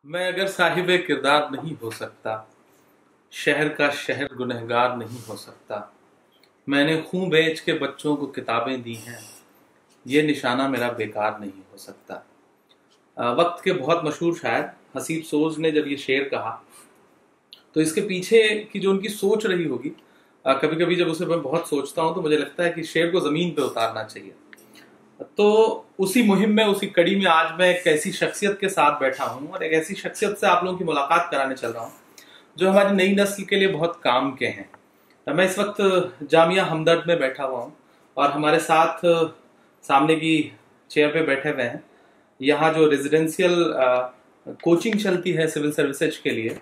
मैं अगर साहिबे किरदार नहीं हो सकता, शहर का शहर गुनहगार नहीं हो सकता। मैंने खून बेच के बच्चों को किताबें दी हैं, ये निशाना मेरा बेकार नहीं हो सकता। वक्त के बहुत मशहूर शायर हसीब सोज ने जब ये शेर कहा, तो इसके पीछे की जो उनकी सोच रही होगी, कभी कभी जब उसे मैं बहुत सोचता हूँ तो मुझे लगता है कि शेर को ज़मीन पे उतारना चाहिए। तो उसी मुहिम में, उसी कड़ी में आज मैं एक ऐसी शख्सियत के साथ बैठा हूँ और एक ऐसी शख्सियत से आप लोगों की मुलाकात कराने चल रहा हूँ जो हमारी नई नस्ल के लिए बहुत काम के हैं। मैं इस वक्त जामिया हमदर्द में बैठा हुआ हूँ और हमारे साथ सामने की चेयर पे बैठे हुए हैं यहाँ जो रेजिडेंशियल कोचिंग चलती है सिविल सर्विसेज के लिए,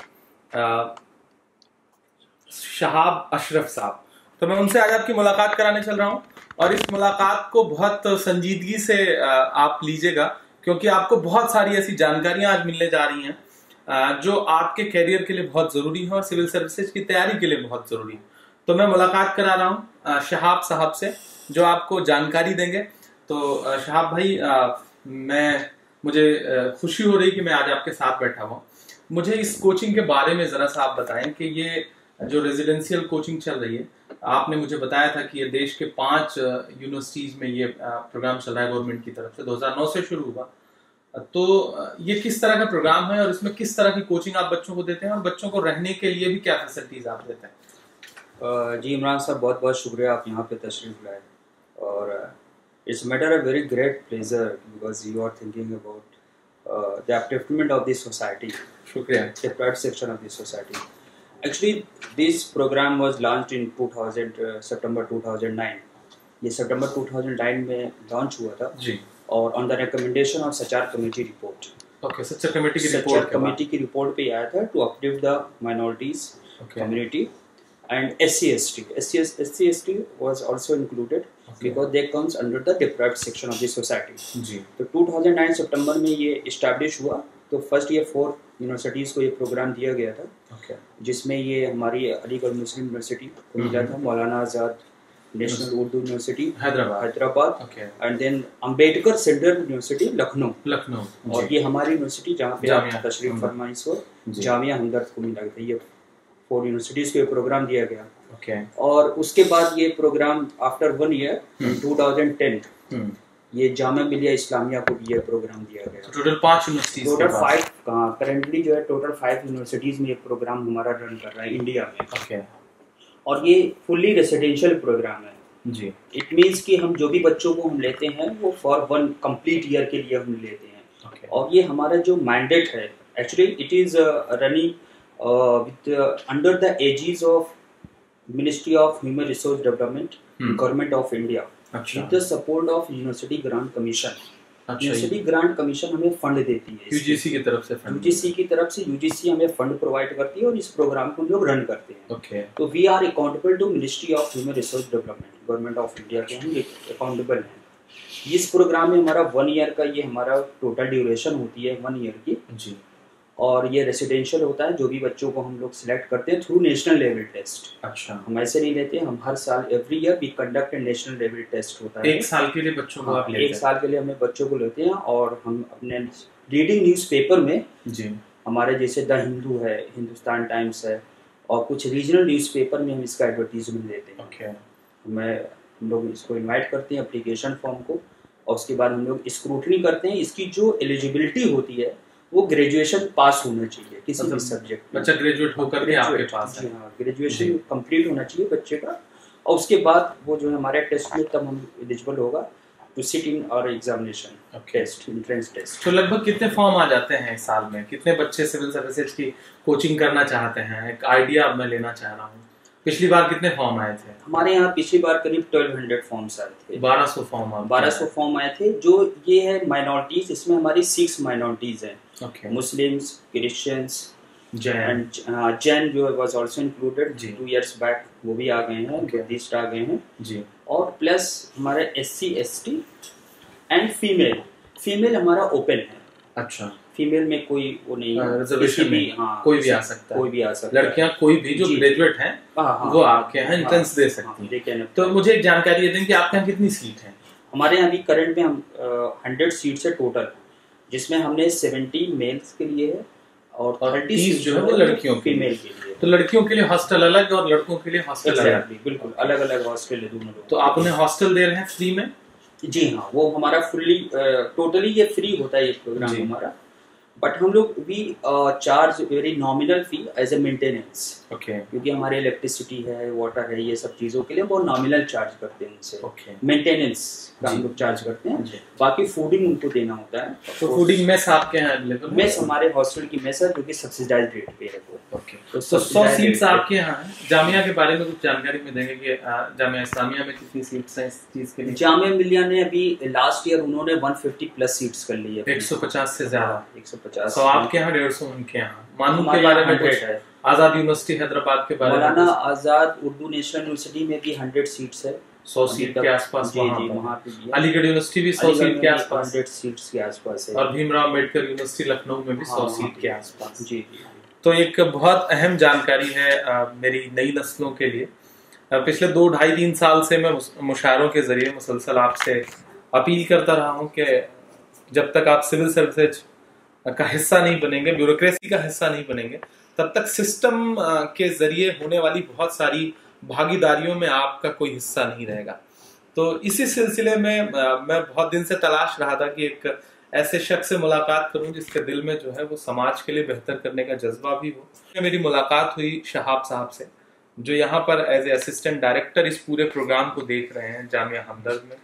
शहाब अशरफ साहब। तो मैं उनसे आज आपकी मुलाकात कराने चल रहा हूँ और इस मुलाकात को बहुत संजीदगी से आप लीजिएगा, क्योंकि आपको बहुत सारी ऐसी जानकारियां आज मिलने जा रही हैं जो आपके कैरियर के लिए बहुत जरूरी है और सिविल सर्विसेज की तैयारी के लिए बहुत जरूरी है। तो मैं मुलाकात करा रहा हूँ शहाब साहब से, जो आपको जानकारी देंगे। तो शहाब भाई, मुझे खुशी हो रही कि मैं आज आपके साथ बैठा हुआ। मुझे इस कोचिंग के बारे में जरा सा आप बताएं कि ये जो रेजिडेंशियल कोचिंग चल रही है, आपने मुझे बताया था कि ये देश के 5 यूनिवर्सिटीज में ये प्रोग्राम चल रहा है गवर्नमेंट की तरफ से, 2009 से शुरू हुआ। तो ये किस तरह का प्रोग्राम है और इसमें किस तरह की कोचिंग आप बच्चों को देते हैं और बच्चों को रहने के लिए भी क्या फैसिलिटीज आप देते हैं? जी इमरान साहब, बहुत बहुत शुक्रिया आप यहाँ पे तशरीफ लाए। और it's matter a very great pleasure because you are thinking about the upliftment of this society. शुक्रिया। The pride section of this society. Actually this programme was launched in 2000 September 2009। ये सितंबर 2009 में लॉन्च हुआ था जी। और on the recommendation of Sachar committee report. Okay, Sachar committee की Sachar committee की report पे आया था to uplift the minorities community and SC/ST was also included because they comes under the deprived section of the society. जी। तो 2009 सितंबर में ये इस्टेब्लिश हुआ। तो फर्स्ट ये 4 यूनिवर्सिटीज़ को ये प्रोग्राम दिया गया था, जिसमें ये हमारी अलीगढ़ मुस्लिम यूनिवर्सिटी को मिला था, Maulana Azad National Urdu University Hyderabad, and then Ambedkar Central University Lucknow, और ये हमारी यूनिवर्सिटी जहाँ पे आप तशरीफ फरमाई सो जामिया हमदर्द को मिला था। ये 4 यूनिवर्सिटीज को ये प्रोग्राम दिया गया। और उसके बाद ये प्रोग्राम आफ्टर 1 ईयर 2010 ये जामिया मिलिया इस्लामिया को भी ये प्रोग्राम दिया गया। टोटल 5 यूनिवर्सिटीज, टोटल 5 करंटली जो है टोटल 5 यूनिवर्सिटीज में ये प्रोग्राम हमारा रन कर रहा है इंडिया में। और ये फुल्ली रेसिडेंशियल प्रोग्राम है जी। इट मीन्स कि हम जो भी बच्चों को हम लेते हैं वो फॉर 1 कंप्लीट ईयर के लिए हम लेते हैं। और ये हमारा जो मैंडेट है, actually it is running with under the aegis of Ministry of Human Resource Development, Government of India, with the support of University Grant Commission. University grant commission हमें फंड देती है, यूजीसी की तरफ से यूजीसी हमें fund provide करती है और इस प्रोग्राम को हम लोग रन करते हैं। तो we are accountable to ministry of human resource development, government of India के हम अकाउंटेबल हैं। इस प्रोग्राम में हमारा 1 ईयर का ये हमारा टोटल ड्यूरेशन होती है 1 ईयर की जी। और ये रेसिडेंशियल होता है। जो भी बच्चों को हम लोग सिलेक्ट करते हैं थ्रू नेशनल लेवल टेस्ट। अच्छा, हम ऐसे नहीं लेते, हम हर साल every year we conduct a national level test होता है। 1 साल के लिए बच्चों को आप लेते हैं? 1 साल के लिए हमें बच्चों को लेते हैं और हम अपने रीडिंग न्यूज़पेपर में जी, हमारे जैसे द हिंदू है, हिंदुस्तान टाइम्स है और कुछ रीजनल न्यूज़पेपर में हम इसका एडवर्टीजमेंट देते हैं। हम लोग इसको इन्वाइट करते हैं एप्लीकेशन फॉर्म को और उसके बाद हम लोग स्क्रूटनी करते हैं। इसकी जो एलिजिबिलिटी होती है वो ग्रेजुएशन पास होना चाहिए किसी भी सब्जेक्ट में। बच्चा ग्रेजुएट होकर के आपके पास है? हाँ, ग्रेजुएशन कंप्लीट होना चाहिए बच्चे का और उसके बाद वो जो हमारे टेस्ट में तब हम एलिजिबल होगा टू सिट इन और एग्जामिनेशन टेस्ट, एंट्रेंस टेस्ट। तो लगभग कितने फॉर्म आ जाते हैं इस साल में? कितने बच्चे सिविल सर्विसेज की कोचिंग करना चाहते हैं? एक आइडिया अब मैं लेना चाह रहा हूँ। पिछली बार कितने फॉर्म आए थे? हमारे यहाँ पिछली बार करीब 1200 फॉर्म्स आए थे। 1200 फॉर्म आए थे। जो ये है माइनॉरिटीज, इसमें हमारी 6 माइनॉरिटीज हैं। मुस्लिम्स, क्रिश्चियंस, जैन जो was also included 2 years back, वो भी आ गए हैं, बुद्धिस्ट आ गए हैं जी। और प्लस हमारे SC/ST एंड फीमेल हमारा ओपन है। अच्छा, फीमेल में कोई वो नहीं, रिजर्वेशन भी, हाँ, कोई भी आ सकता है। लड़कियां कोई भी जो ग्रेजुएट हैं वो आके यहाँ एंट्रेंस दे सकती हैं। तो मुझे एक जानकारी दें कि आपके यहाँ कितनी सीट है? हमारे यहाँ अभी करंट में हम 100 सीट्स है टोटल, जिसमें हमने 70 मेल्स के लिए है और 30 जो है वो लड़कियों फीमेल के लिए। तो लड़कियों के लिए हॉस्टल अलग और लड़कों के लिए हॉस्टल अलग। बिल्कुल अलग अलग हॉस्टल है दोनों लोग। तो आप उन्हें हॉस्टल दे रहे हैं फ्री में? जी हाँ, वो हमारा फुल्ली टोटली ये फ्री होता है ये प्रोग्राम हमारा, बट हम लोग भी charge very nominal fee as a maintenance. क्योंकि हमारे इलेक्ट्रिसिटी है, वाटर है, ये सब चीज़ों के लिए बहुत नॉमिनल चार्ज करते हैं उनसे। मेंटेनेंस का हम लोग चार्ज करते हैं, बाकी फूडिंग उनको देना होता है। तो फूडिंग मेस आपके यहाँ अवेलेबल है? मेस हमारे हॉस्टल की मेस है जो कि सब्सिडाइज रेट पे है वो। तो 100 सीट्स आपके यहाँ है। जामिया के बारे में कुछ जानकारी में देंगे कि जामिया इस्लामिया में कितनी सीट्स हैं इस चीज के लिए? जामिया मिलिया ने अभी लास्ट ईयर उन्होंने 150 प्लस सीट्स कर ली है, 150 से ज्यादा। 150। तो आपके यहाँ 150, उनके यहाँ। मानू के बारे में कुछ है? आजाद यूनिवर्सिटी हैदराबाद के बारे में? मौलाना आजाद उर्दू नेशनल यूनिवर्सिटी में भी 100 सीट्स है, 100 सीट के आसपास। जी वहाँ पे भी। अलीगढ़ यूनिवर्सिटी भी 100 सीट के आसपास, 100 सीट्स के आसपास है। और भीमराव अम्बेडकर यूनिवर्सिटी लखनऊ में भी 100 सीट के आसपास। जी। तो एक बहुत अहम जानकारी है मेरी नई नस्लों के लिए। पिछले 2-2.5-3 साल से मैं मुशायरों के जरिए मुसलसल आपसे अपील करता रहा हूँ कि जब तक आप सिविल सर्विसेज का हिस्सा नहीं बनेंगे, ब्यूरोक्रेसी का हिस्सा नहीं बनेंगे, तब तक सिस्टम के जरिए होने वाली बहुत सारी भागीदारियों में आपका कोई हिस्सा नहीं रहेगा। तो इसी सिलसिले में मैं बहुत दिन से तलाश रहा था कि एक ऐसे शख्स से मुलाकात करूं जिसके दिल में जो है वो समाज के लिए बेहतर करने का जज्बा भी हो। मेरी मुलाकात हुई शहाब साहब से, जो यहाँ पर एज ए असिस्टेंट डायरेक्टर इस पूरे प्रोग्राम को देख रहे हैं जामिया हमदर्द में,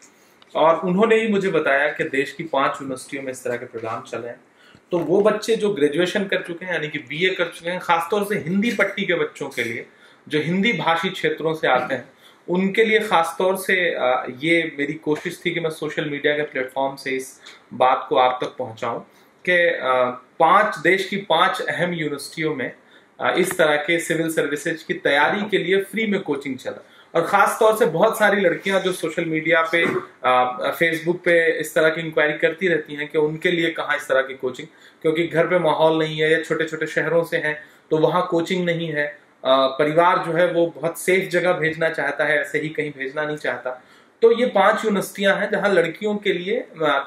और उन्होंने ही मुझे बताया कि देश की 5 यूनिवर्सिटियों में इस तरह के प्रोग्राम चले हैं। तो वो बच्चे जो ग्रेजुएशन कर चुके हैं, यानी कि BA कर चुके हैं, खासतौर से हिंदी पट्टी के बच्चों के लिए, जो हिंदी भाषी क्षेत्रों से आते हैं, उनके लिए खासतौर से ये मेरी कोशिश थी कि मैं सोशल मीडिया के प्लेटफॉर्म से इस बात को आप तक पहुंचाऊं कि देश की 5 अहम यूनिवर्सिटियों में इस तरह के सिविल सर्विसेज की तैयारी के लिए फ्री में कोचिंग चला। और खास तौर से बहुत सारी लड़कियां जो सोशल मीडिया पे फेसबुक पे इस तरह की इंक्वायरी करती रहती हैं कि उनके लिए कहाँ इस तरह की कोचिंग, क्योंकि घर पे माहौल नहीं है या छोटे छोटे शहरों से हैं तो वहाँ कोचिंग नहीं है। परिवार जो है वो बहुत सेफ जगह भेजना चाहता है, ऐसे ही कहीं भेजना नहीं चाहता। तो ये 5 यूनिवर्सिटियां हैं जहां लड़कियों के लिए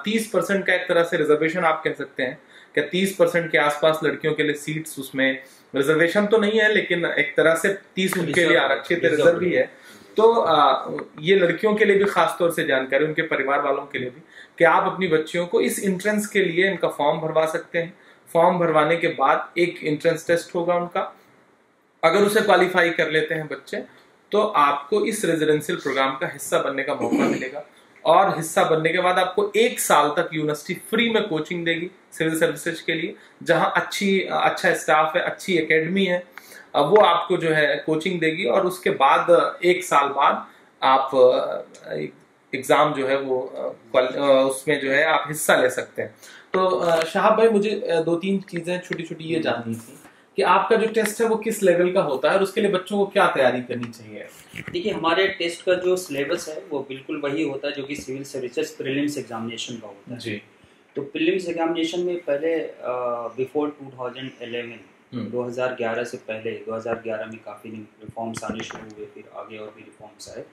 30% का एक तरह से रिजर्वेशन आप कह सकते हैं कि 30% के आसपास लड़कियों के लिए सीट्स, उसमें रिजर्वेशन तो नहीं है लेकिन एक तरह से 30 उनके लिए आरक्षित रिजर्व भी है। तो ये लड़कियों के लिए भी खासतौर से जानकारी, उनके परिवार वालों के लिए भी, कि आप अपनी बच्चियों को इस एंट्रेंस के लिए इनका फॉर्म भरवा सकते हैं। फॉर्म भरवाने के बाद एक एंट्रेंस टेस्ट होगा उनका, अगर उसे क्वालिफाई कर लेते हैं बच्चे तो आपको इस रेजिडेंशियल प्रोग्राम का हिस्सा बनने का मौका मिलेगा। और हिस्सा बनने के बाद आपको 1 साल तक यूनिवर्सिटी फ्री में कोचिंग देगी सिविल सर्विसेज के लिए, जहां अच्छा स्टाफ है, अच्छी एकेडमी है, वो आपको जो है कोचिंग देगी। और उसके बाद 1 साल बाद आप एग्जाम जो है वो उसमें जो है आप हिस्सा ले सकते हैं। तो शहाब भाई, मुझे 2-3 चीजें छोटी छोटी ये जाननी थी कि आपका जो टेस्ट है वो किस लेवल का होता है और उसके लिए बच्चों को क्या तैयारी करनी चाहिए? देखिए, हमारे टेस्ट का जो सिलेबस है वो बिल्कुल वही होता है जो कि सिविल सर्विसेज प्रीलिम्स एग्जामिनेशन का होता है जी। तो प्रीलिम्स एग्जामिनेशन में पहले बिफोर 2011 से पहले 2011 में काफ़ी रिफॉर्म्स आने शुरू हुए, फिर आगे और भी रिफॉर्म्स आए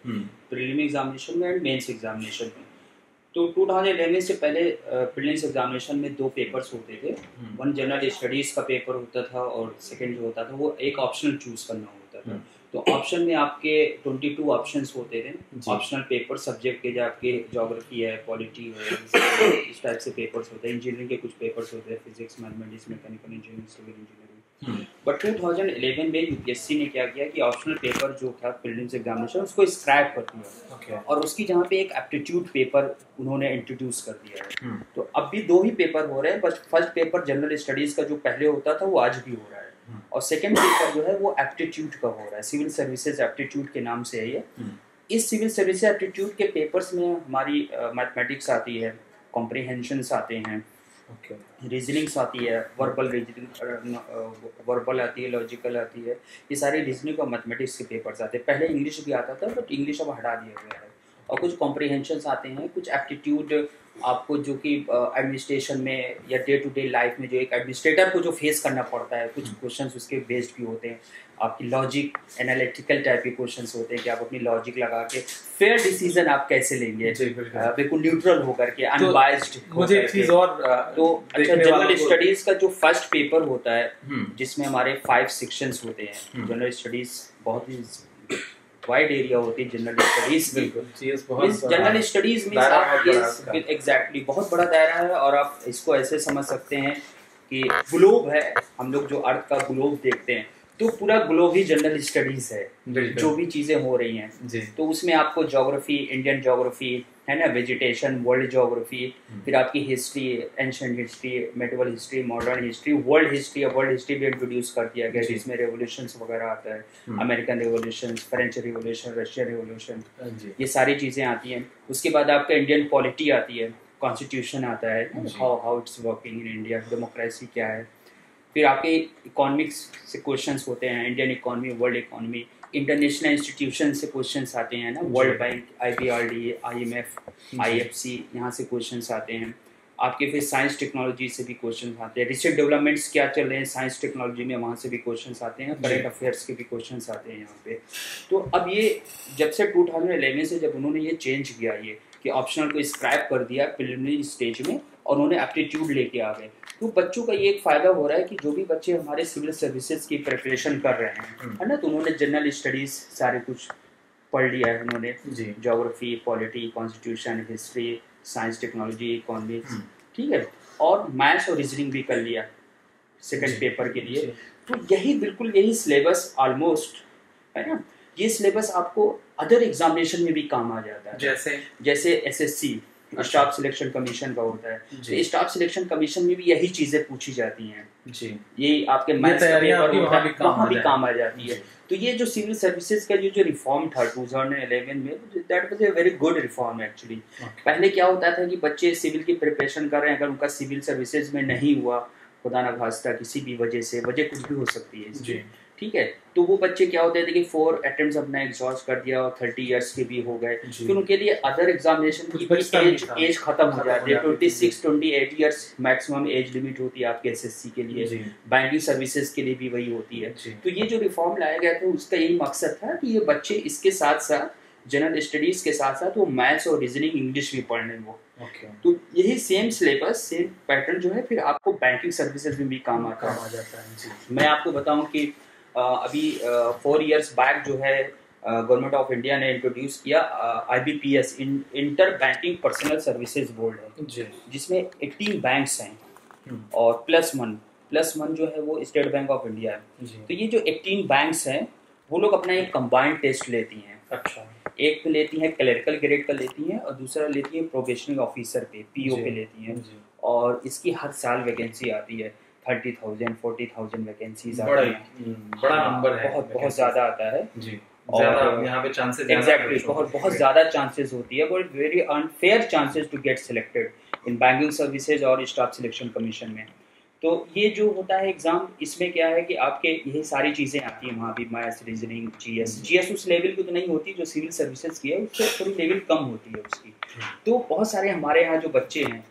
प्रीलिम एग्जामिनेशन में एंड मेंस एग्जामिनेशन में। तो 2011 से पहले प्रीलिम्स एग्जामिनेशन में 2 पेपर्स होते थे। वन जनरल स्टडीज़ का पेपर होता था और सेकंड जो होता था वो एक ऑप्शनल चूज करना होता था। तो ऑप्शन में आपके 22 ऑप्शंस होते थे। ऑप्शनल पेपर सब्जेक्ट के जो आपके ज्योग्राफी है, पॉलिटी है, इस टाइप से पेपर्स होते हैं। इंजीनियरिंग के कुछ पेपर्स होते हैं, physics, mathematics, mechanical engineering, civil engineering. But 2011 में यूपीएससी ने क्या किया कि ऑप्शनल पेपर जो था प्रीलिम्स एग्जामिनेशन उसको स्क्रैप कर दिया और उसकी जहाँ पे एक एप्टीट्यूड पेपर उन्होंने इंट्रोड्यूस कर दिया है। तो अब भी 2 ही पेपर हो रहे हैं, बस फर्स्ट पेपर जनरल स्टडीज का जो पहले होता था वो आज भी हो रहा है और सेकंड पेपर जो है वो एप्टीट्यूड का हो रहा है। सिविल सर्विसेज एप्टीट्यूड के नाम से है ये। इस सिविल सर्विसेज एप्टीट्यूड के पेपर्स में हमारी मैथमेटिक्स आती है, कॉम्प्रिहेंशंस आते हैं, रीजनिंग्स आती है, वर्बल आती है, लॉजिकल आती है। ये सारी रीजनिंग और मैथमेटिक्स के पेपर्स आते हैं। पहले इंग्लिश भी आता था बट इंग्लिश अब हटा दिया गया है और कुछ कॉम्प्रिहेंशंस आते हैं, कुछ एप्टीट्यूड आपको जो कि एडमिनिस्ट्रेशन में या डे टू डे लाइफ में जो एक एडमिनिस्ट्रेटर को जो फेस करना पड़ता है, कुछ क्वेश्चंस उसके बेस्ड भी होते हैं। आपकी लॉजिक एनालिटिकल टाइप के क्वेश्चंस होते हैं कि आप अपनी लॉजिक लगा के फेयर डिसीजन आप कैसे लेंगे, बिल्कुल न्यूट्रल होकर के, अनबायस्ड। मुझे एक चीज और तो अच्छा, जनरल स्टडीज का जो फर्स्ट पेपर होता है जिसमें हमारे 5 सेक्शंस होते हैं। जनरल स्टडीज बहुत ही वाइड एरिया होती है जनरल स्टडीज की। जनरल स्टडीज में एग्जैक्टली बहुत बड़ा दायरा है, और आप इसको ऐसे समझ सकते हैं कि ग्लोब है, हम लोग जो अर्थ का ग्लोब देखते हैं तो पूरा ग्लोब ही जनरल स्टडीज है, जो भी चीजें हो रही हैं। तो उसमें आपको ज्योग्राफी, इंडियन ज्योग्राफी है ना, वेजिटेशन, वर्ल्ड ज्योग्राफी, फिर आपकी history, ancient history, medieval history, modern history, world history. World history भी इंट्रोड्यूस कर दिया गया जिसमें रेवोल्यूशंस वगैरह आता है, American revolution, French revolution, Russian revolution, ये सारी चीजें आती हैं। उसके बाद आपका इंडियन पॉलिटी आती है, कॉन्स्टिट्यूशन आता है, how it's working in India, democracy क्या है। फिर आपके इकोनॉमिक्स से क्वेश्चंस होते हैं, Indian economy, world economy, international institution से क्वेश्चंस आते हैं ना, world bank, IBRD, IMF, IFC, यहाँ से क्वेश्चंस आते हैं आपके। फिर साइंस टेक्नोलॉजी से भी क्वेश्चंस आते हैं, रिसेंट डेवलपमेंट्स क्या चल रहे हैं साइंस टेक्नोलॉजी में, वहाँ से भी क्वेश्चंस आते हैं, करंट अफेयर्स के भी क्वेश्चंस आते हैं यहाँ पे। तो अब ये जब से 2011 से जब उन्होंने ये चेंज किया, ये कि ऑप्शनल को स्क्रैप कर दिया प्रिलिमिनरी स्टेज में, और उन्होंने एप्टीट्यूड लेके आ गए, तो बच्चों का ये एक फ़ायदा हो रहा है कि जो भी बच्चे हमारे सिविल सर्विसेज की प्रिपरेशन कर रहे हैं, है ना, तो उन्होंने जनरल स्टडीज़ सारे कुछ पढ़ लिया है उन्होंने, geography, polity, constitution, history, science technology, economics, ठीक है, और मैथ्स और रीजनिंग भी कर लिया सेकंड पेपर के लिए। तो यही बिल्कुल यही सिलेबस ऑलमोस्ट, है ना, ये सिलेबस आपको अदर एग्जामिनेशन में भी काम आ जाता है। जैसे SSC, स्टाफ सिलेक्शन कमीशन का होता है, तो स्टाफ सिलेक्शन कमीशन में भी यही चीजें पूछी जाती हैं जी। ये आपके मैथ्स का पेपर वहाँ भी काम आ जाती है। तो ये जो सिविल सर्विसेज का जो रिफॉर्म था 2011 में, that was a very good reform actually. पहले क्या होता था कि बच्चे सिविल की प्रिपरेशन कर रहे हैं, अगर उनका सिविल सर्विसेज में नहीं हुआ, खुदा न खास्ता किसी भी वजह से, वजह कुछ भी हो सकती है जी, ठीक है, तो वो बच्चे क्या होते थे कि 4 अटेम्प्ट्स अपना एग्जॉस्ट कर दिया और 30 इयर्स के भी हो गए, फिर उनके लिए अदर एग्जामिनेशन की एज खत्म हो जाती है। 26-28 इयर्स मैक्सिमम एज लिमिट होती है आपके SSC के लिए, बैंकिंग सर्विसेज के लिए भी वही होती है। तो ये जो रिफॉर्म लाया गया था उसका यही मकसद था कि ये बच्चे इसके साथ साथ जनरल स्टडीज के साथ साथ वो मैथ्स और रीजनिंग, इंग्लिश भी पढ़ लें वो। तो यही सेम सिलेबस, सेम पैटर्न जो है फिर आपको बैंकिंग सर्विसेज में भी काम आ जाता है। मैं आपको बताऊं कि अभी 4 इयर्स बैक जो है गवर्नमेंट ऑफ इंडिया ने इंट्रोड्यूस किया IBPS, inter banking personal services board है, जिसमें 18 बैंक्स हैं और प्लस वन जो है वो स्टेट बैंक ऑफ इंडिया है। तो ये जो 18 बैंक्स हैं वो लोग अपना एक कंबाइंड टेस्ट लेती हैं। अच्छा, एक पे लेती हैं क्लरिकल ग्रेड का लेती हैं और दूसरा लेती है प्रोबेशनरी ऑफिसर पे, PO पे लेती हैं, और इसकी हर साल वैकेंसी आती है। 30,000 40,000 वैकेंसीज आती हैं, बड़ा नंबर है, बहुत ज़्यादा आता है जी। और यहाँ पे चांसेस एग्जैक्टली बहुत ज़्यादा चांसेस होती है, but very unfair chances to get selected in banking services और स्टाफ सिलेक्शन कमीशन में। तो ये जो होता है एग्जाम, इसमें क्या है कि आपके यही सारी चीज़ें आती हैं वहाँ भी, मैथ्स, रीजनिंग, GS उस लेवल की तो नहीं होती जो सिविल सर्विसेज की है, उससे थोड़ी लेवल कम होती है उसकी। तो बहुत सारे हमारे यहाँ जो बच्चे हैं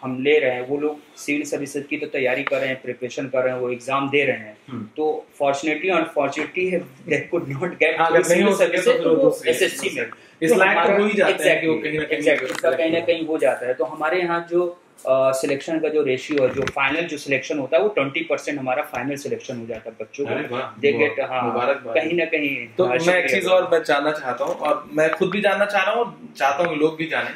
हम ले रहे हैं, वो लोग सिविल सर्विसेज की तो तैयारी कर रहे हैं, प्रिपरेशन कर रहे हैं, वो एग्जाम दे रहे हैं। तो fortunately unfortunately they could not get civil services, तो वो SSC में कहीं ना कहीं हो जाता है। तो हमारे यहाँ जो सिलेक्शन का जो रेशियो है, जो फाइनल जो सिलेक्शन होता है वो 20% हमारा फाइनल सिलेक्शन हो जाता है बच्चों को, दे गेट कहीं ना कहीं। तो मैं एक चीज और मैं जानना चाहता हूँ, और मैं खुद भी जानना चाह रहा हूँ और चाहता हूँ लोग भी जाने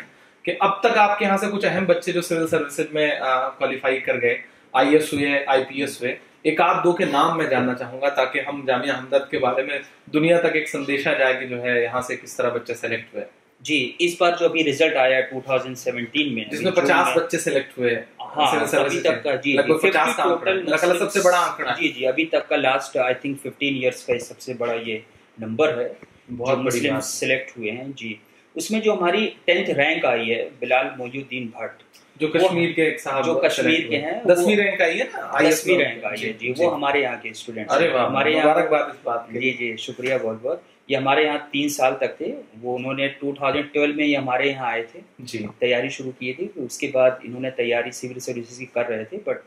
कि अब तक आपके यहाँ से कुछ अहम बच्चे जो सिविल सर्विसेज में क्वालिफाई कर गए, IAS हुए, IPS हुए, एक आप दो के नाम मैं जानना चाहूंगा ताकि हम जामिया हमदर्द के बारे में दुनिया तक एक संदेशा जाए कि जो है यहाँ से किस तरह बच्चे सेलेक्ट हुए जी। इस बार जो अभी रिजल्ट आया है 2017 में, जिसमें 50 बच्चे सिलेक्ट हुए हैं, हाँ, अभी तक का जी 50 टोटल सबसे बड़ा आंकड़ा जी अभी तक का लास्ट आई थिंक 15 इयर्स का सबसे बड़ा ये नंबर है, बहुत मुस्लिम सिलेक्ट हुए हैं जी। उसमें जो हमारी 10th रैंक आई है बिलाल मोइनुद्दीन भट्ट, जो कश्मीर के एक साहब, जो कश्मीर के हैं, 10वीं रैंक आई है ना, 10वीं रैंक आई है जी, वो हमारे यहाँ के स्टूडेंट्स, हमारे यहाँ, मुबारकबाद इस बात के जी, शुक्रिया बहुत बहुत। ये हमारे यहाँ 3 साल तक थे। वो उन्होंने 2012 में ये हमारे यहाँ आए थे जी, तैयारी शुरू की थी। तो उसके बाद इन्होंने तैयारी सिविल सर्विसेज की कर रहे थे, बट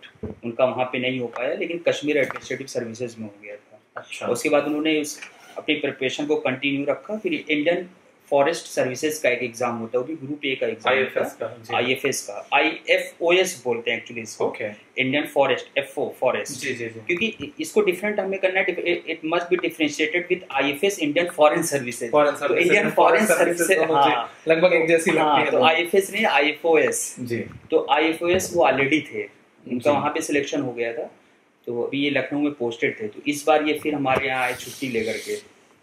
उनका वहाँ पे नहीं हो पाया, लेकिन कश्मीर एडमिनिस्ट्रेटिव सर्विसेज में हो गया था। अच्छा। उसके बाद उन्होंने अपनी प्रिपरेशन को कंटिन्यू रखा। फिर इंडियन फॉरेस्ट सर्विसेज का एक एग्जाम होता है, वो भी ग्रुप ए का एग्जाम होता है, IFS का, IFOS बोलते हैं एक्चुअली इसको, इंडियन फॉरेस्ट, FO फॉरेस्ट। जी जी जी। क्योंकि इसको डिफरेंट हमें करना है, it must be differentiated with IFS, Indian foreign services. तो इंडियन फॉरेन सर्विसेज लगभग एक जैसी लगती है। तो IFS नहीं, IFOS जी। तो IFOS वो ऑलरेडी थे, उनका वहाँ पे सिलेक्शन हो गया था। तो अभी ये लखनऊ में पोस्टेड थे। तो इस बार ये फिर हमारे यहाँ आए छुट्टी लेकर के।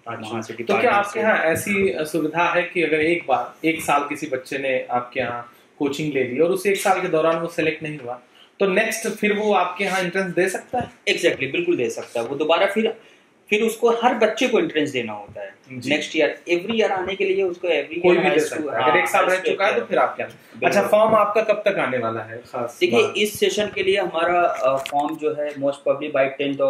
तो क्या आपके यहाँ ऐसी सुविधा है कि अगर एक साल किसी बच्चे ने आपके यहाँ कोचिंग ले ली और उस एक साल के दौरान वो सिलेक्ट नहीं हुआ, तो नेक्स्ट फिर वो आपके यहाँ एंट्रेंस दे सकता है? एग्जैक्टली, बिल्कुल दे सकता है। वो दोबारा फिर उसको हर बच्चे को एंट्रेंस देना होता है नेक्स्ट ईयर। एवरी ईयर आने के लिए उसको कोई भी दे सकता है। अगर एक साल रह चुका है तो फिर आप क्या? अच्छा, फॉर्म आपका कब तक आने वाला है? खास देखिए, इस सेशन के लिए हमारा फॉर्म जो है मोस्ट प्रोबब्ली बाय 10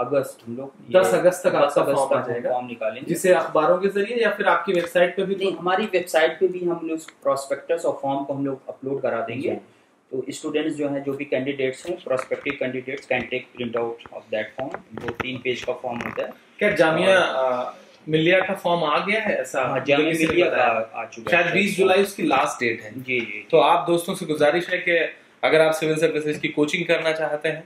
अगस्त हम लोग 10 अगस्त तक आपका फॉर्म आ जाएगा, फॉर्म निकालेंगे, जिसे अखबारों के जरिए या फिर आपकी वेबसाइट पे भी? नहीं, हमारी वेबसाइट पे भी हम लोग प्रोस्पेक्टस और फॉर्म को हम लोग अपलोड करा देंगे। तो स्टूडेंट्स जो हैं, जो भी कैंडिडेट्स हैं, prospective candidates can take print out of that form. वो 3 पेज का फॉर्म होता है। क्या जामिया मिलिया का फॉर्म आ गया है? ऐसा जामिया मिलिया का आ चुका है, शायद 20 जुलाई उसकी लास्ट डेट है। जी जी। तो आप दोस्तों से गुजारिश है कि अगर आप सिविल सर्विसेज की कोचिंग करना चाहते हैं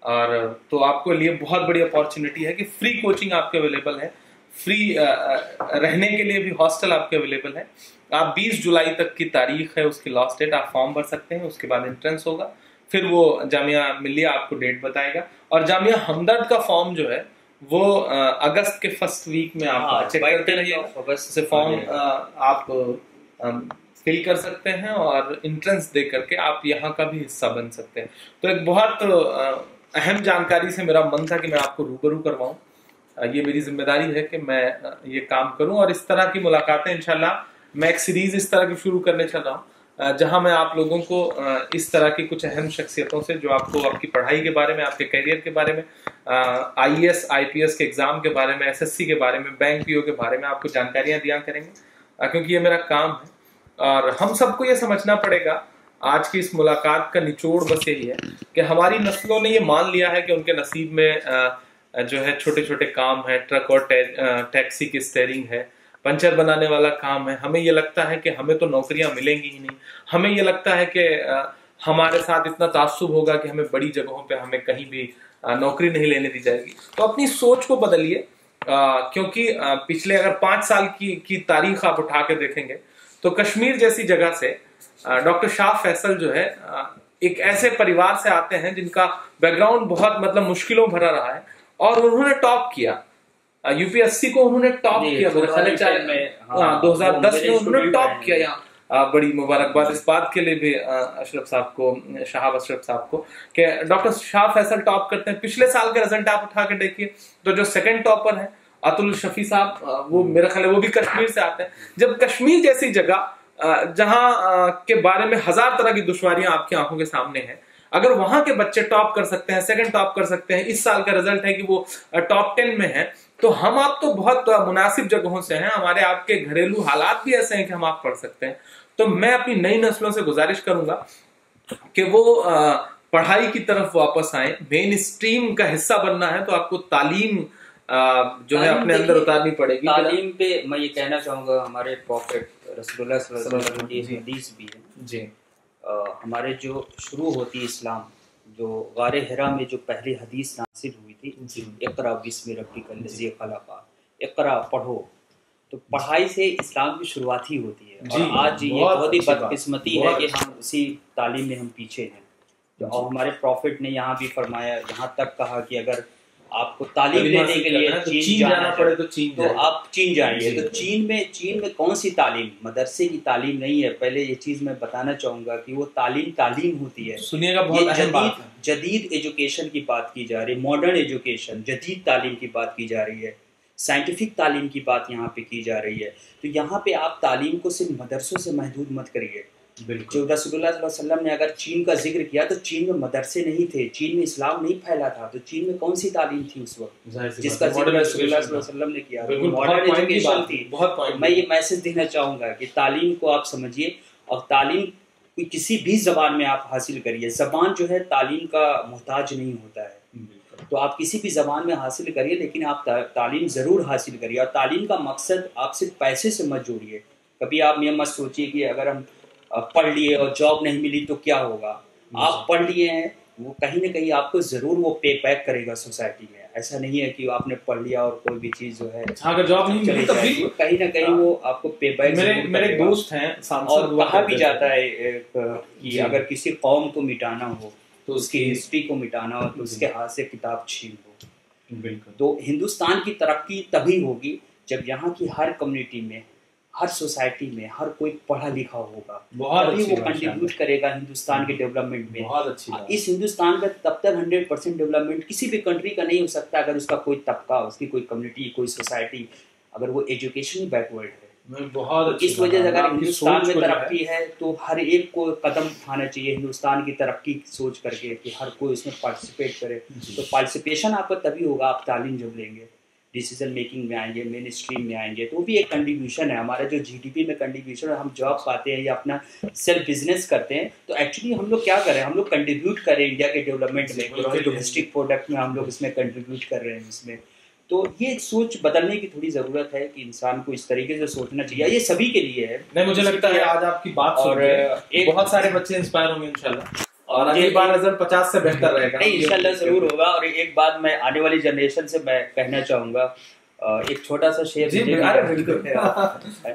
और तो आपको लिए बहुत बड़ी अपॉर्चुनिटी है कि फ्री कोचिंग आपके अवेलेबल है, फ्री रहने के लिए भी हॉस्टल आपके अवेलेबल है। आप 20 जुलाई तक की तारीख है उसकी लास्ट डेट, आप फॉर्म भर सकते हैं। उसके बाद एंट्रेंस होगा, फिर वो जामिया मिलिया आपको डेट बताएगा। और जामिया हमदर्द का फॉर्म जो है वो अगस्त के फर्स्ट वीक में आप चेक करते रहिएगा। से फॉर्म आप फिल कर सकते हैं और एंट्रेंस दे करके आप यहाँ का भी हिस्सा बन सकते हैं। तो एक बहुत अहम जानकारी से मेरा मन था कि मैं आपको रूबरू करवाऊँ। ये मेरी जिम्मेदारी है कि मैं ये काम करूं और इस तरह की मुलाकातें इंशाल्लाह मैं एक सीरीज इस तरह की शुरू करने चल रहा हूं, जहां मैं आप लोगों को इस तरह की कुछ अहम शख्सियतों से, जो आपको आपकी पढ़ाई के बारे में, आपके करियर के बारे में, IAS IPS के एग्जाम के बारे में, SSC के बारे में, बैंक PO के बारे में आपको जानकारियां दिया करेंगे, क्योंकि ये मेरा काम है। और हम सबको ये समझना पड़ेगा, आज की इस मुलाकात का निचोड़ बस यही है कि हमारी नस्लों ने ये मान लिया है कि उनके नसीब में जो है छोटे छोटे काम है, ट्रक और टैक्सी की स्टीयरिंग है, पंचर बनाने वाला काम है। हमें ये लगता है कि हमें तो नौकरियां मिलेंगी ही नहीं। हमें ये लगता है कि हमारे साथ इतना तासुब होगा कि हमें बड़ी जगहों पे हमें कहीं भी नौकरी नहीं लेने दी जाएगी। तो अपनी सोच को बदलिए, क्योंकि पिछले अगर 5 साल की तारीख आप उठा के देखेंगे तो कश्मीर जैसी जगह से डॉक्टर शाह फैसल जो है एक ऐसे परिवार से आते हैं जिनका बैकग्राउंड बहुत मतलब मुश्किलों भरा रहा है, और उन्होंने टॉप किया। UPSC को उन्होंने टॉप किया 2010 में उन्होंने टॉप किया। यहाँ बड़ी मुबारकबाद इस बात के लिए भी अशरफ साहब को, शहाब अशरफ साहब को, कि डॉक्टर शाह फैसल टॉप करते हैं। पिछले साल के रिजल्ट आप उठा के देखिए तो जो सेकंड टॉपर है अतुल शफी साहब, वो मेरा ख्याल है वो भी कश्मीर से आते हैं। जब कश्मीर जैसी जगह जहां के बारे में 1000 तरह की दुश्वारियां आपकी आंखों के सामने हैं, अगर वहां के बच्चे टॉप कर सकते हैं, सेकंड टॉप कर सकते हैं, इस साल का रिजल्ट है कि वो टॉप 10 में है, तो हम आप तो बहुत मुनासिब जगहों से हैं। हमारे आपके घरेलू हालात भी ऐसे हैं कि हम आप पढ़ सकते हैं। तो मैं अपनी नई नस्लों से गुजारिश करूंगा कि वो पढ़ाई की तरफ वापस आए। मेन स्ट्रीम का हिस्सा बनना है तो आपको तालीम जो है अपने अंदर उतारनी पड़ेगी। तालीम पे मैं ये कहना चाहूंगा, हमारे प्रॉफिट रसूलुल्लाह सल्लल्लाहु अलैहि वसल्लम की हदीस भी है जी। हमारे जो शुरू होती इस्लाम, जो गारे हिरा में जो पहली हदीस नासिल हुई थी, इक़रा बिस्मि रब्बिकल लज़ी खलक़, इक़रा पढ़ो। तो पढ़ाई से इस्लाम की शुरुआत ही होती है। और आज ये बहुत ही बदकिस्मती है कि हम उसी तालीम में हम पीछे हैं। और हमारे प्रॉफिट ने यहाँ भी फरमाया, यहाँ तक कहा कि अगर आपको तालीम लेने के लिए चीन जाना पड़े तो आप चीन जाइए। तो चीन में कौन सी तालीम, मदरसे की तालीम नहीं है। पहले ये चीज मैं बताना चाहूंगा कि वो तालीम होती है। सुनिएगा, बहुत अहम बात है। जदीद एजुकेशन की बात की जा रही है, मॉडर्न एजुकेशन, जदीद तालीम की बात की जा रही है, साइंटिफिक तालीम की बात यहाँ पे की जा रही है। तो यहाँ पे आप तालीम को सिर्फ मदरसों से महदूद मत करिए। जो रसूलुल्लाह सल्लल्लाहु अलैहि वसल्लम ने अगर चीन का जिक्र किया तो चीन में मदरसे नहीं थे, चीन में इस्लाम नहीं फैला था, तो चीन में कौन सी तालीम थी उस वक्त जिसका जिक्र रसूलुल्लाह सल्लल्लाहु अलैहि वसल्लम ने किया? मॉडर्न एजुकेशन थी। मैं ये मैसेज देना चाहूँगा कि तालीम को आप समझिए, और तालीम किसी भी ज़बान में आप हासिल करिए। ज़बान जो है तालीम का मोहताज नहीं होता है, तो आप किसी भी ज़बान में हासिल करिए, लेकिन आप तालीम ज़रूर हासिल करिए। और तालीम का मकसद आप सिर्फ पैसे से मत जोड़िए। कभी आप ये मत सोचिए कि अगर हम पढ़ लिए और जॉब नहीं मिली तो क्या होगा। आप पढ़ लिए हैं, वो कहीं ना कहीं आपको ज़रूर वो पे बैक करेगा सोसाइटी में। ऐसा नहीं है कि आपने पढ़ लिया और कोई भी चीज़ जो है अगर जॉब नहीं मिली तब भी कहीं ना कहीं वो आपको पे बैक। मेरे दोस्त हैं और कहा भी जाता है कि अगर किसी कौम को मिटाना हो तो उसकी हिस्ट्री को मिटाना हो तो उसके हाथ से किताब छीन हो। बिल्कुल। तो हिंदुस्तान की तरक्की तभी होगी जब यहाँ की हर कम्युनिटी में, हर सोसाइटी में हर कोई पढ़ा लिखा होगा, तभी वो कंट्रीब्यूट करेगा हिंदुस्तान के डेवलपमेंट में। बहुत अच्छी बात। इस हिंदुस्तान का तब तक 100% डेवलपमेंट किसी भी कंट्री का नहीं हो सकता अगर उसका कोई तबका, उसकी कोई कम्युनिटी, कोई सोसाइटी, अगर वो एजुकेशनली बैकवर्ड है। बहुत इस वजह से अगर हिंदुस्तान में तरक्की है तो हर एक को कदम उठाना चाहिए हिंदुस्तान की तरक्की सोच करके कि हर कोई उसमें पार्टिसिपेट करे। तो पार्टिसिपेशन आपका तभी होगा आप तालीम जब लेंगे, डिसीजन मेकिंग में आएंगे, मेन स्ट्रीम में आएंगे, तो वो भी एक कंट्रीब्यूशन है। हमारा जो जीडीपी में कंट्रीब्यूशन है, हम जॉब पाते हैं या अपना सेल्फ बिजनेस करते हैं, तो एक्चुअली हम लोग क्या कर रहे हैं, हम लोग कंट्रीब्यूट कर रहे हैं इंडिया के डेवलपमेंट में, डोमेस्टिक प्रोडक्ट में हम लोग इसमें कंट्रीब्यूट कर रहे हैं इसमें। तो ये सोच बदलने की थोड़ी जरूरत है कि इंसान को इस तरीके से सोचना चाहिए। ये सभी के लिए है। नहीं, मुझे लगता है आज आपकी बात और बहुत सारे बच्चे इंस्पायर होंगे इंशाल्लाह, और अगली बार रिजल्ट 50 से बेहतर रहेगा। नहीं, इंशाल्लाह जरूर होगा। और एक बात मैं आने वाली जनरेशन से मैं कहना चाहूंगा, एक छोटा सा शेर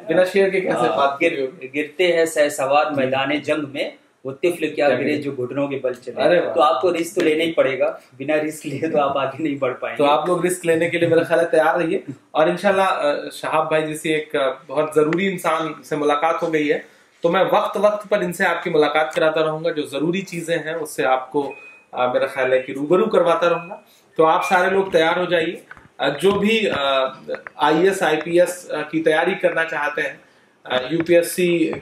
बिना शेर के कैसे बात गिरते हैं सहसवार मैदान जंग में, वो तिफल क्या गिरे जो घुटनों के बल चले। तो आपको रिस्क तो लेना ही पड़ेगा, बिना रिस्क लिए तो आप आगे नहीं बढ़ पाएंगे। तो आप लोग रिस्क लेने के लिए मेरा ख्याल है तैयार रहिए। और इंशाल्लाह शहाब भाई जैसे एक बहुत जरूरी इंसान से मुलाकात हो गई है, तो मैं वक्त पर इनसे आपकी मुलाकात कराता रहूंगा, जो जरूरी चीजें हैं उससे आपको मेरा ख्याल है कि रूबरू करवाता रहूंगा। तो आप सारे लोग तैयार हो जाइए, जो भी IAS IPS की तैयारी करना चाहते हैं, UPSC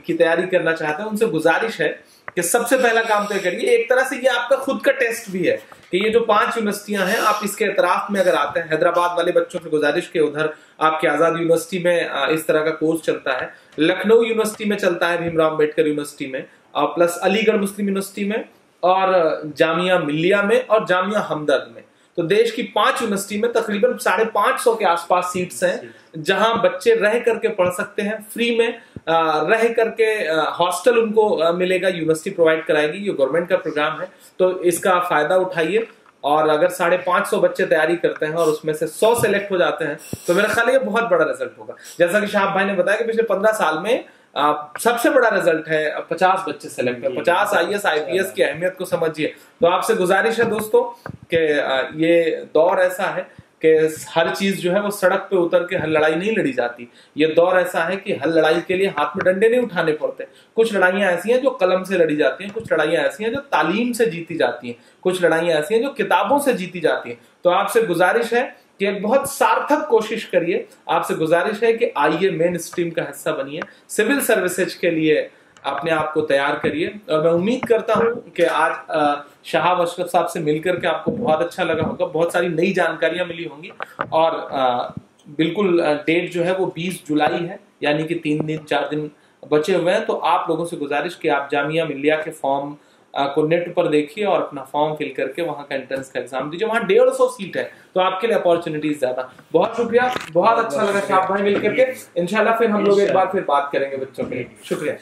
की तैयारी करना चाहते हैं, उनसे गुजारिश है कि सबसे पहला काम तय करिए। एक तरह से ये आपका खुद का टेस्ट भी है कि ये जो 5 यूनिवर्सिटियां हैं, आप इसके एतराफ में अगर आते हैं, हैदराबाद वाले बच्चों से गुजारिश के उधर आपके आजाद यूनिवर्सिटी में इस तरह का कोर्स चलता है, लखनऊ यूनिवर्सिटी में चलता है, भीमराव अम्बेडकर यूनिवर्सिटी में, और प्लस अलीगढ़ मुस्लिम यूनिवर्सिटी में, और जामिया मिल्लिया में, और जामिया हमदर्द में। तो देश की 5 यूनिवर्सिटी में तकरीबन 550 के आसपास सीट्स हैं, जहां बच्चे रह करके पढ़ सकते हैं, फ्री में रह करके हॉस्टल उनको मिलेगा, यूनिवर्सिटी प्रोवाइड कराएगी। ये गवर्नमेंट का प्रोग्राम है, तो इसका फायदा उठाइए। और अगर 550 बच्चे तैयारी करते हैं और उसमें से 100 सेलेक्ट हो जाते हैं, तो मेरा ख्याल है ये बहुत बड़ा रिजल्ट होगा। जैसा कि शहाब भाई ने बताया कि पिछले 15 साल में सबसे बड़ा रिजल्ट है 50 बच्चे सेलेक्ट है। 50 IAS IPS की अहमियत को समझिए। तो आपसे गुजारिश है दोस्तों कि ये दौर ऐसा है कि हर चीज जो है वो सड़क पे उतर के हर लड़ाई नहीं लड़ी जाती। ये दौर ऐसा है कि हर लड़ाई के लिए हाथ में डंडे नहीं उठाने पड़ते। कुछ लड़ाइयां ऐसी हैं जो कलम से लड़ी जाती हैं, कुछ लड़ाइयां ऐसी हैं जो तालीम से जीती जाती हैं, कुछ लड़ाइयां ऐसी हैं जो किताबों से जीती जाती हैं। तो आपसे गुजारिश है कि एक बहुत सार्थक कोशिश करिए। आपसे गुजारिश है कि आइए मेन स्ट्रीम का हिस्सा बनिए, सिविल सर्विसेज के लिए अपने आप को तैयार करिए। और मैं उम्मीद करता हूं कि आज शहाब अशरफ साहब से मिलकर के आपको बहुत अच्छा लगा होगा, बहुत सारी नई जानकारियां मिली होंगी। और बिल्कुल डेट जो है वो 20 जुलाई है, यानी कि 3-4 दिन बचे हुए हैं। तो आप लोगों से गुजारिश कि आप जामिया मिल्लिया के फॉर्म को नेट पर देखिए और अपना फॉर्म फिल करके वहां का एंट्रेंस का एग्जाम दीजिए। वहां 150 सीट है, तो आपके लिए अपॉर्चुनिटीज ज्यादा। बहुत शुक्रिया, बहुत अच्छा लगा शहाब भाई मिल करके। इंशाल्लाह फिर हम लोग एक बार फिर बात करेंगे बच्चों के लिए। शुक्रिया।